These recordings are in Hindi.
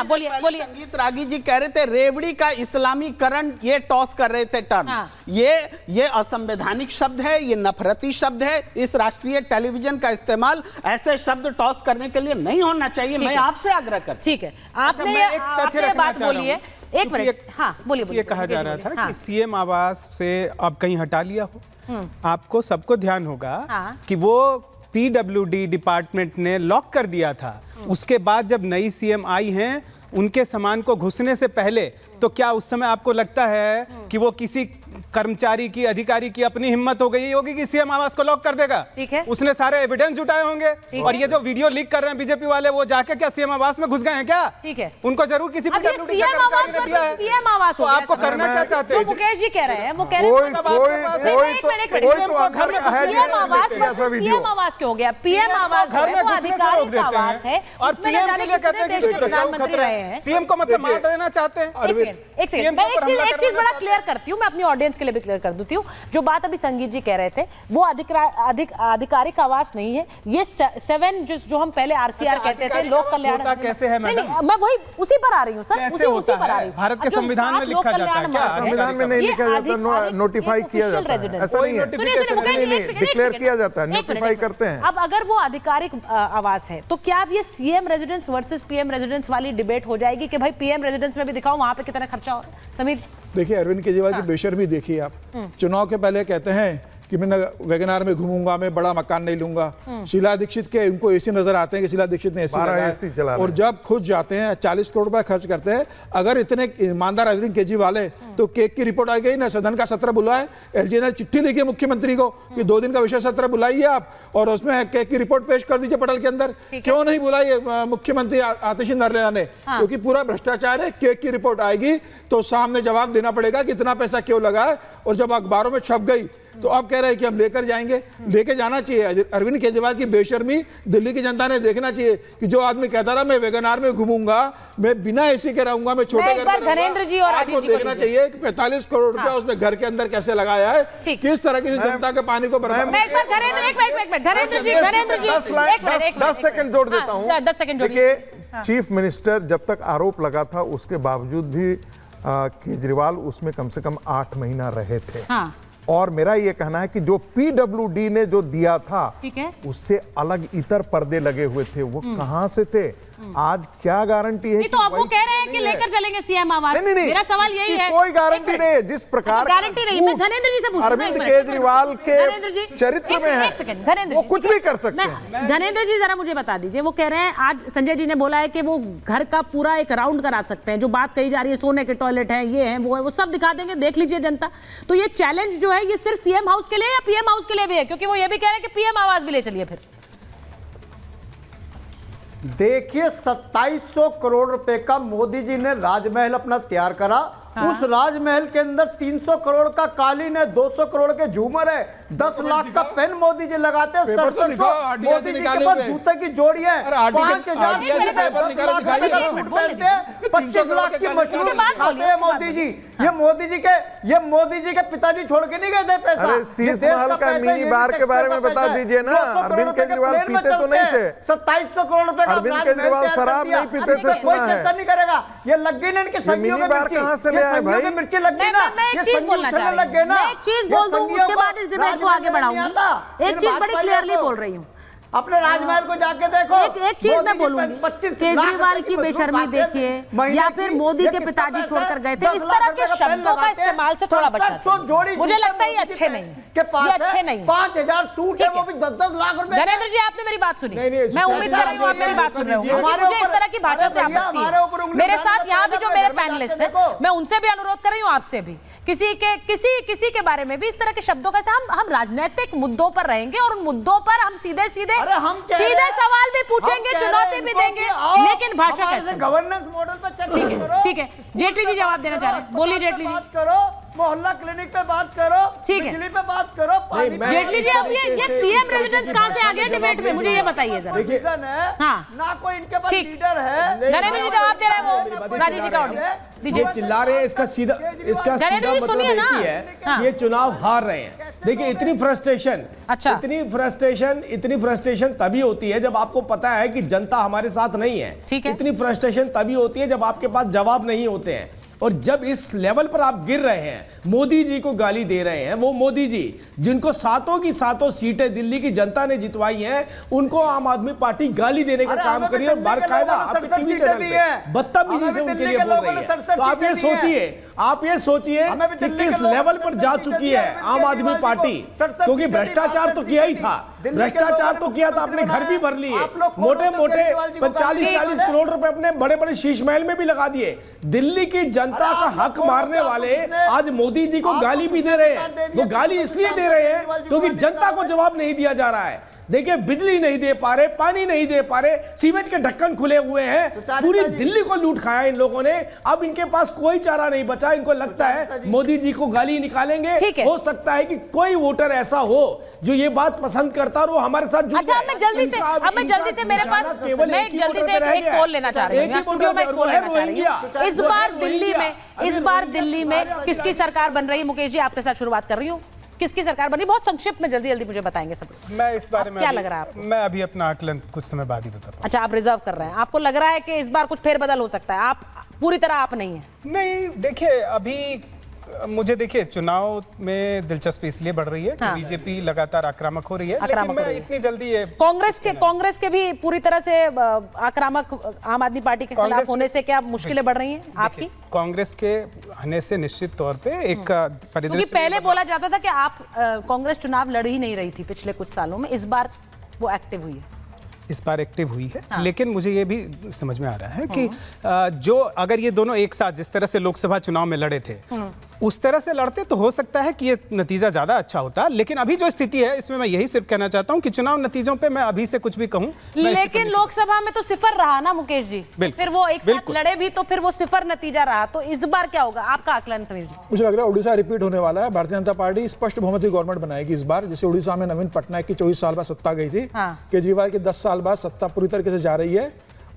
हाँ, बोलिए बोलिए। संगीत रागी जी कह रहे थे रेवड़ी का इस्लामीकरण, ये टॉस कर रहे थे टर्म। हाँ। ये असंवैधानिक शब्द है, ये नफरती शब्द है। इस राष्ट्रीय टेलीविजन का इस्तेमाल ऐसे शब्द टॉस करने के लिए नहीं होना चाहिए। मैं आपसे आग्रह करता हूं। ठीक है, आपने बात बोली है। एक मिनट, हाँ बोलिए। ये कहा जा रहा था कि सीएम आवास से अब कहीं हटा लिया हो। आपको सबको ध्यान होगा कि वो पीडब्ल्यूडी डिपार्टमेंट ने लॉक कर दिया था। उसके बाद जब नई सीएम आई हैं, उनके सामान को घुसने से पहले तो क्या उस समय आपको लगता है कि वो किसी कर्मचारी की, अधिकारी की अपनी हिम्मत हो गई होगी कि सीएम आवास को लॉक कर देगा? ठीक है। उसने सारे एविडेंस जुटाए होंगे। और ये जो वीडियो लीक कर रहे हैं बीजेपी वाले, वो जाके क्या सीएम आवास में घुस गए हैं क्या? ठीक है। उनको जरूर किसी पीडब्ल्यूडी का कर्मचारी ने दिया है। पीएम आवास तो आपको करना क्या चाहते हैं? मुकेश जी कह रहे हैं, वो कह रहे हैं पीएम आवास क्यों हो गया? पीएम आवास घर में घुसने से रोक देते हैं और पीएम के लिए कहते हैं कि प्रधानमंत्री रहे हैं। सीएम को मतलब मार देना चाहते हैं। एक चीज बड़ा क्लियर करती हूँ, मैं अपनी ऑडियंस के लिए भी क्लियर कर देती हूँ। जो बात अभी संगीत जी कह रहे थे, वो आधिकारिक आवास नहीं है। ये 7 जो हम पहले आरसीआर कहते थे, लोक कल्याण, कैसे है मैडम? मैं वही उसी पर आ रही हूँ सर, उसी पर आ रही हूँ। भारत के संविधान में लिखा जाता है क्या? संविधान में नहीं लिखा जाता, नोटिफाई किया जाता है। ऐसा नहीं है, डिक्लेयर किया जाता है, नोटिफाई करते हैं। अब अगर वो आधिकारिक आवास है तो क्या अब ये CM residence versus PM residence वाली डिबेट हो जाएगी कि भाई पीएम रेजिडेंस में भी दिखाओ वहां पे कितना खर्चा हो रहा है? समीर जी देखिए, अरविंद केजरीवाल की बेशर्मी देखिए आप। चुनाव के पहले कहते हैं कि मैं वैगनार में घूमूंगा, मैं बड़ा मकान नहीं लूंगा। शीला दीक्षित के उनको एसी नजर आते हैं कि शीला दीक्षित ने एसी लगाया, और जब खुद जाते हैं 40 करोड़ रुपए खर्च करते हैं। अगर इतने ईमानदार अरविंद केजरीवाल है तो केक की रिपोर्ट आ गई ना, सदन का सत्र बुलाए। एलजी ने चिट्ठी लिखी है मुख्यमंत्री को कि 2 दिन का विशेष सत्र बुलाइए आप, और उसमें केक की रिपोर्ट पेश कर दीजिए पटल के अंदर। क्यों नहीं बुलाई मुख्यमंत्री आतिशी नरले ने? क्योंकि पूरा भ्रष्टाचार है। केक की रिपोर्ट आएगी तो सामने जवाब देना पड़ेगा कि इतना पैसा क्यों लगा है। और जब अखबारों में छप गई तो आप कह रहे हैं कि हम लेकर जाएंगे। लेके जाना चाहिए। अरविंद केजरीवाल की बेशर्मी दिल्ली की जनता ने देखना चाहिए कि जो आदमी कहता था मैं वैगनार में घूमूंगा, मैं बिना एसी के रहूंगा, मैं छोटे घर में धनेंद्र जी और आपको देखना चाहिए कि 45 करोड़ रुपया उसने घर के अंदर कैसे लगाया है, किस तरह की जनता के पानी को बर्बाद। 10 सेकंड जोड़ देता हूं। 10 सेकंड देखिए, चीफ मिनिस्टर जब तक आरोप लगा था उसके बावजूद भी केजरीवाल उसमें कम से कम 8 महीना रहे थे। और मेरा ये कहना है कि जो पीडब्ल्यूडी ने जो दिया था, ठीक है, उससे अलग इतर पर्दे लगे हुए थे। वो कहां से थे? आज क्या गारंटी है? तो अब वो कह रहे हैं कि लेकर चलेंगे सीएम आवास। नहीं, मेरा सवाल यही है, कोई गारंटी नहीं है। जिस प्रकार गारंटी नहीं, मैं धनेंद्र जी से पूछ रहा हूं। अरविंद केजरीवाल के चरित्र में है, वो कुछ भी कर सकते हैं। धनेंद्र जी जरा मुझे बता दीजिए, वो कह रहे हैं आज संजय जी ने बोला है कि वो घर का पूरा एक राउंड करा सकते हैं। जो बात कही जा रही है, सोने के टॉयलेट है, ये है, वो है, वो सब दिखा देंगे, देख लीजिए जनता। तो ये चैलेंज जो है ये सिर्फ सीएम हाउस के लिए या पीएम हाउस के लिए भी है? क्योंकि वो ये भी कह रहे हैं कि पीएम आवास भी ले चलिए। फिर देखिए, 2700 करोड़ रुपए का मोदी जी ने राजमहल अपना तैयार करा। उस राजमहल के अंदर 300 करोड़ का कालीन है, 200 करोड़ के झूमर है, 10 लाख का पेन मोदी जी लगाते हैं। मोदी जी के पास जूते की जोड़ी है, 5000 पहनते हैं, 25 लाख की मशरूम खाते हैं मोदी जी। ये मोदी जी के पिताजी छोड़ के नहीं गए थे पैसा। शीश महल का मिनी बार के बारे में बता दीजिए ना। अरविंद केजरीवाल पीते तो नहीं थे। 2700 करोड़ रुपए का अरविंद केजरीवाल शराब नहीं पीते थे, कोई चर्चा नहीं करेगा। ये लग गई ना इनके संगियों के मिर्ची लग गई ना। मैं एक चीज बोलना चाह रही हूं, मैं एक चीज बोल दूं, उसके बाद इस डिबेट को आगे बढ़ाऊंगी। एक चीज बड़ी क्लियरली बोल रही हूँ, अपने राजमहल को जाके देखो। एक चीज मैं बोलूंगी, केजरीवाल की बेशर्मी देखिए, या फिर मोदी के पिताजी छोड़कर गए थे, इस तरह के शब्दों का इस्तेमाल से थोड़ा बचना चाहिए। मुझे लगता है ये अच्छे नहीं, ये अच्छे नहीं। 5000 सूट है, वो भी 10-10 लाख रुपए। धनेंद्र जी, आपने मेरी बात सुनी, मैं उम्मीद कर रही हूँ आप मेरी बात सुन रहे होंगे, क्योंकि मुझे इस तरह की भाषा से आपत्ति है। मेरे साथ यहाँ भी जो मेरे पैनलिस्ट हैं, मैं उनसे भी अनुरोध कर रही हूँ, आपसे भी, किसी के बारे में भी इस तरह के शब्दों का, हम राजनीतिक मुद्दों पर रहेंगे और उन मुद्दों पर हम सीधे सवाल भी पूछेंगे, चुनौती भी देंगे, लेकिन भाषा कैसे? गवर्नेंस मॉडल पर चर्चा करो। ठीक है, जेटली जी जवाब देना चाह रहे हैं, बोलिए जेटली जी। बात करो, मोहल्ला क्लिनिक पे बात करो, ठीक है, बिजली पे बात करो, पानी। जेटली जी, अब ये पीएम रेजिडेंस कहां से आ गया डिबेट में, मुझे ये बताइए जरा। हाँ, ना कोई इनके पास लीडर है। नरेंद्र जी जवाब दे रहे हैं, वो राजीव जी का ऑडियो। दीजिए। चिल्ला रहे हैं, इसका सीधा मतलब एक ही है, ये चुनाव हार रहे हैं। देखिए इतनी फ्रस्ट्रेशन, इतनी फ्रस्ट्रेशन तभी होती है जब आपको पता है कि जनता हमारे साथ नहीं है। इतनी फ्रस्ट्रेशन तभी होती है जब आपके पास जवाब नहीं होते हैं। और जब इस लेवल पर आप गिर रहे हैं, मोदी जी को गाली दे रहे हैं, वो मोदी जी जिनको सातों की सातों सीटें दिल्ली की जनता ने जितवाई हैं, उनको आम आदमी पार्टी गाली देने का काम करी है। बाकायदा आपके टीवी चैनल पे बदतमीजी से उनके लिए बोल रही है। तो आप ये सोचिए कि किस लेवल पर जा चुकी है आम आदमी पार्टी, क्योंकि भ्रष्टाचार तो किया ही था, भ्रष्टाचार तो किया था, अपने घर भी भर लिए, मोटे मोटे 40-40 करोड़ रुपए अपने बड़े बड़े शीश महल में भी लगा दिए। दिल्ली की जनता का हक मारने वाले आज मोदी जी को गाली भी दे रहे हैं। वो गाली इसलिए दे रहे हैं क्योंकि जनता को जवाब नहीं दिया जा रहा है। देखिए बिजली नहीं दे पा रहे, पानी नहीं दे पा रहे, सीवेज के ढक्कन खुले हुए हैं, पूरी दिल्ली को लूट खाया इन लोगों ने। अब इनके पास कोई चारा नहीं बचा। इनको लगता है मोदी जी को गाली निकालेंगे। हो सकता है कि कोई वोटर ऐसा हो जो ये बात पसंद करता और वो हमारे साथ जुड़ जाए। मैं जल्दी से मेरे पास मैं जल्दी से एक कॉल लेना चाह रही हूं, स्टूडियो में कॉल लेना चाह रही हूं। इस बार दिल्ली में किसकी सरकार बन रही है? मुकेश जी आपके साथ शुरुआत कर रही हूं। किसकी सरकार बनी? बहुत संक्षिप्त में जल्दी मुझे बताएंगे सब। मैं इस बारे में क्या लग रहा है आपको? मैं अभी अपना आकलन कुछ समय बाद ही बता पाऊंगा। अच्छा, आप रिजर्व कर रहे हैं। आपको लग रहा है कि इस बार कुछ फेरबदल हो सकता है? आप पूरी तरह आप नहीं है? नहीं, देखिए अभी मुझे चुनाव में दिलचस्पी इसलिए बढ़ रही है कि बीजेपी लगातार आक्रामक हो रही है, लेकिन मैं इतनी जल्दी कांग्रेस के भी पूरी तरह से आक्रामक आम आदमी पार्टी के खिलाफ होने से क्या मुश्किलें बढ़ रही हैं आपकी? कांग्रेस के आने से निश्चित तौर पे एक परिदृश्य, क्योंकि पहले बोला जाता था कि आप कांग्रेस चुनाव लड़ ही नहीं रही थी पिछले कुछ सालों में, इस बार वो एक्टिव हुई है। इस बार एक्टिव हुई है। लेकिन मुझे ये भी समझ में आ रहा है कि जो अगर ये दोनों एक साथ जिस तरह से लोकसभा चुनाव में लड़े थे उस तरह से लड़ते तो हो सकता है कि ये नतीजा ज्यादा अच्छा होता। लेकिन अभी जो स्थिति है इसमें मैं यही सिर्फ कहना चाहता हूं कि चुनाव नतीजों पे मैं अभी से कुछ भी कहूं, लेकिन लोकसभा में तो सिफर रहा ना मुकेश जी, फिर वो एक साथ लड़े भी तो फिर वो सिफर नतीजा रहा। तो इस बार क्या होगा? आपका आकलन समीर जी। मुझे लग रहा है उड़ीसा रिपीट होने वाला है। भारतीय जनता पार्टी स्पष्ट बहुमत की गवर्नमेंट बनाएगी इस बार। जैसे उड़ीसा में नवीन पटनायक की 24 साल बाद सत्ता गई थी, केजरीवाल की 10 साल बाद सत्ता पूरी तरीके से जा रही है।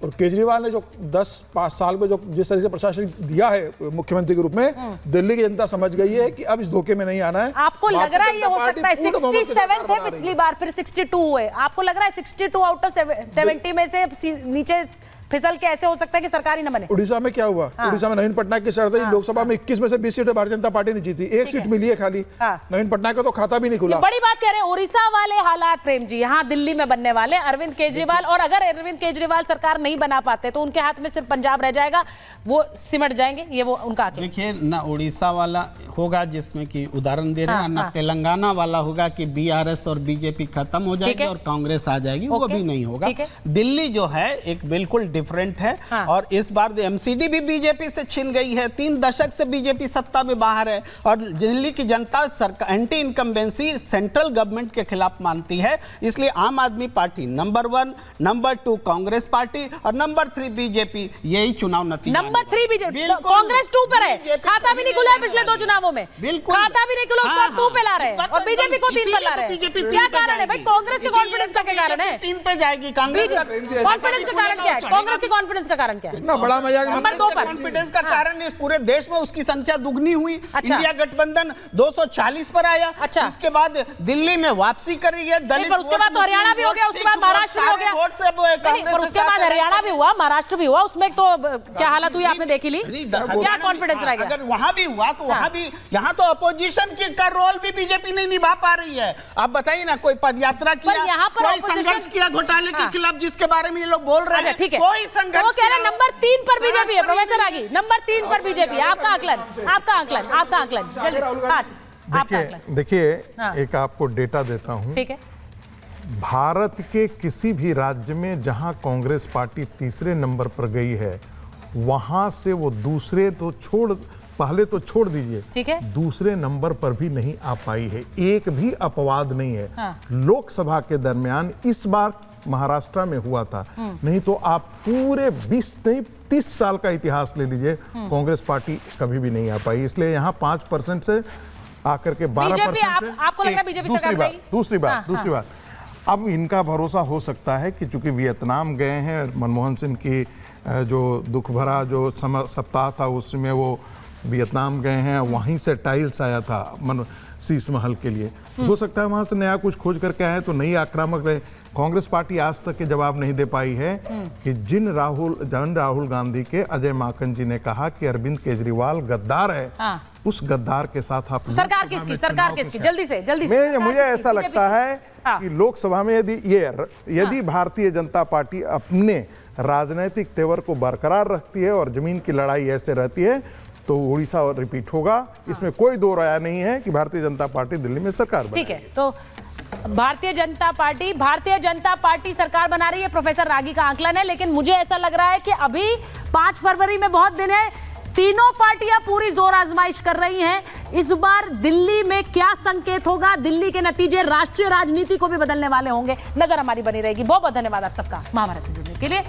और केजरीवाल ने जो 10-5 साल में जो जिस तरह से प्रशासन दिया है मुख्यमंत्री के रूप में, दिल्ली की जनता समझ गई है कि अब इस धोखे में नहीं आना है। आपको लग रहा है ये हो सकता है 67 थे पिछली बार, फिर 62 हुए। आपको लग रहा है 62 आउट ऑफ 70 में से नीचे फिसल के ऐसे हो सकता है कि सरकार ही न बने? उड़ीसा में क्या हुआ? उड़ीसा में नवीन पटनायक की शर्त है। लोकसभा में 21 में से 20 सीटें भारतीय जनता पार्टी ने जीती, एक सीट मिली है खाली। नवीन पटनायक का तो खाता भी नहीं खुला। बड़ी बात कह रहे हैं उड़ीसा वाले हालात प्रेम जी यहाँ दिल्ली में बनने वाले अरविंद केजरीवाल। और अगर अरविंद केजरीवाल सरकार नहीं बना पाते तो उनके हाथ में सिर्फ पंजाब रह जाएगा, वो सिमट जाएंगे। ये वो उनका देखिए ना, उड़ीसा वाला होगा जिसमें कि उदाहरण दे रहे हैं, ना तेलंगाना वाला होगा कि बीआरएस और बीजेपी खत्म हो जाएगी और कांग्रेस आ जाएगी, वो भी नहीं होगा। दिल्ली जो है एक बिल्कुल डिफरेंट है। और इस बार एमसीडी भी बीजेपी से छिन गई है। 3 दशक से बीजेपी सत्ता में बाहर है और दिल्ली की जनता एंटी इनकम्बेंसी सेंट्रल गवर्नमेंट के खिलाफ मानती है। इसलिए आम आदमी party number 1, number 2 Congress party और नंबर 3 बीजेपी, यही चुनाव नतीजा। नंबर 3 बीजेपी, कांग्रेस 2 पर है। खाता भी नहीं खुला है पिछले 2 चुनावों में, खाता भी नहीं खुला, उसको 2 पे ला रहे हैं और बीजेपी को 3 पर ला रहे हैं। क्या कारण है भाई? कांग्रेस के कॉन्फिडेंस का क्या कारण है? 3 पे जाएगी कांग्रेस। कॉन्फिडेंस का कारण क्या है? कांग्रेस के कॉन्फिडेंस का कारण क्या है? इतना बड़ा मजाक। नंबर 2 पर कॉन्फिडेंस का कारण इस पूरे देश में उसकी संख्या दुगनी हुई। इंडिया गठबंधन 240 पर आया। इसके बाद दिल्ली में वापसी करी है। दलित पर उसके बाद तो हरियाणा भी हो गया, उसके बाद महाराष्ट्र भी हो गया, और उसके बाद हरियाणा भी हुआ, महाराष्ट्र भी हुआ। उसमें तो क्या हालत हुई आपने देखी ली? क्या कॉन्फिडेंस रहेगा? अगर वहां भी हुआ तो वहां भी, यहाँ तो अपोजिशन का रोल भी बीजेपी नहीं निभा पा रही है। आप बताइए ना, कोई पदयात्रा किया, यहाँ पर कोई संघर्ष किया घोटाले के खिलाफ जिसके बारे में ये लोग बोल रहे हैं? कोई संघर्ष नंबर 3 पर बीजेपी है। प्रोफेसर आगी, नंबर 3 पर बीजेपी। आपका आकलन देखिए, एक आपको डेटा देता हूं। ठीक है। भारत के किसी भी राज्य में जहां कांग्रेस पार्टी तीसरे नंबर पर गई है, वहां से वो दूसरे तो पहले तो छोड़ दीजिए, ठीक है, दूसरे नंबर पर भी नहीं आ पाई है। एक भी अपवाद नहीं है। लोकसभा के दरमियान इस बार महाराष्ट्र में हुआ था, नहीं तो आप पूरे 30 साल का इतिहास ले लीजिए, कांग्रेस पार्टी कभी भी नहीं आ पाई। इसलिए यहाँ 5% से आकर के 12%। आपको लग रहा है बीजेपी सरकार? दूसरी बात, अब इनका भरोसा हो सकता है कि चूंकि वियतनाम गए हैं, मनमोहन सिंह की जो दुख भरा जो सप्ताह था उसमें वो वियतनाम गए हैं, वहीं से टाइल्स आया था शीश महल के लिए। हो सकता है वहां से नया कुछ खोज करके आए तो नई आक्रामक रहे। कांग्रेस पार्टी आज तक के जवाब नहीं दे पाई है कि जन राहुल गांधी के अजय माकन जी ने कहा कि अरविंद केजरीवाल गद्दार है, उस गद्दार के साथ आप सरकार किसकी जल्दी से मुझे ऐसा लगता है कि लोकसभा में यदि भारतीय जनता पार्टी अपने राजनीतिक तेवर को बरकरार रखती है और जमीन की लड़ाई ऐसे रहती है तो उड़ीसा और रिपीट होगा। इसमें कोई दो राय नहीं है कि भारतीय जनता पार्टी दिल्ली में सरकार ठीक है। तो भारतीय जनता पार्टी सरकार बना रही है, प्रोफेसर रागी का आंकलन है। लेकिन मुझे ऐसा लग रहा है कि अभी 5 फरवरी में बहुत दिन है, तीनों पार्टियां पूरी जोर आजमाइश कर रही हैं। इस बार दिल्ली में क्या संकेत होगा, दिल्ली के नतीजे राष्ट्रीय राजनीति को भी बदलने वाले होंगे। नजर हमारी बनी रहेगी। बहुत बहुत धन्यवाद आप सबका महाभारत में जुड़ने के लिए।